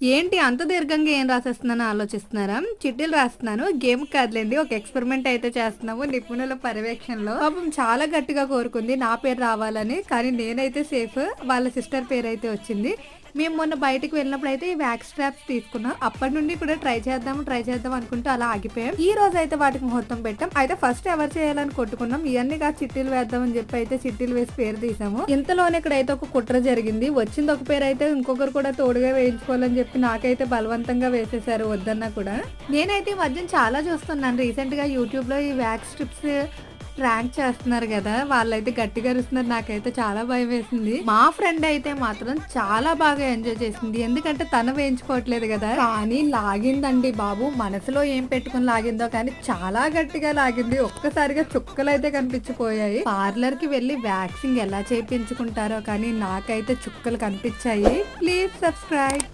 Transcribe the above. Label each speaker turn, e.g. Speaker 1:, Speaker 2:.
Speaker 1: ఏంటి అంత దీర్ఘంగా ఏం రాసేస్తున్నానో ఆలోచిస్తున్నారా? చిట్టీలు రాస్తున్నాను. గేమ్ కాదులేండి. ఒక ఎక్స్‌పెరిమెంట్ అయితే చేస్తున్నాము నిపుణుల పర్యవేక్షణలో. పాపం చాలా గట్టిగా కోరుకుంది నా పేరు రావాలని. కానీ నేనైతే సేఫ్. వాళ్ళ సిస్టర్ పేరైతే వచ్చింది. మేము మొన్న బయటికి వెళ్ళినప్పుడైతే ఈ వ్యాక్స్ స్ట్రాప్స్ తీసుకున్నాం. అప్పటి నుండి కూడా ట్రై చేద్దాం అనుకుంటూ అలా ఆగిపోయాం. ఈ రోజు అయితే వాటికి ముహూర్తం పెట్టాం. అయితే ఫస్ట్ ఎవరు చేయాలని కొట్టుకున్నాం. ఇవన్నీ కాదు చిట్టీలు వేద్దామని చెప్పి అయితే చిట్టీలు వేసి పేరు తీసాము. ఇంతలోనే ఇక్కడైతే ఒక కుట్ర జరిగింది. వచ్చింది ఒక పేరు అయితే ఇంకొకరు కూడా తోడుగా వేయించుకోవాలని చెప్పి నాకైతే బలవంతంగా వేసేసారు వద్దన్నా కూడా. నేనైతే ఈ మధ్యన చాలా చూస్తున్నాను. రీసెంట్ గా యూట్యూబ్ లో ఈ వ్యాక్స్ స్ట్రిప్స్ ప్రాంక్ చేస్తున్నారు కదా, వాళ్ళైతే గట్టిగా అరుస్తున్నారు. నాకైతే చాలా భయం వేసింది. మా ఫ్రెండ్ అయితే మాత్రం చాలా బాగా ఎంజాయ్ చేసింది. ఎందుకంటే తను వేయించుకోవట్లేదు కదా. కానీ లాగిందండి బాబు. మనసులో ఏం పెట్టుకుని లాగిందో కానీ చాలా గట్టిగా లాగింది. ఒక్కసారిగా చుక్కలు అయితే కనిపించిపోయాయి. పార్లర్ కి వెళ్ళి వ్యాక్సింగ్ ఎలా చేయించుకుంటారో కానీ నాకైతే చుక్కలు కనిపించాయి. Please subscribe.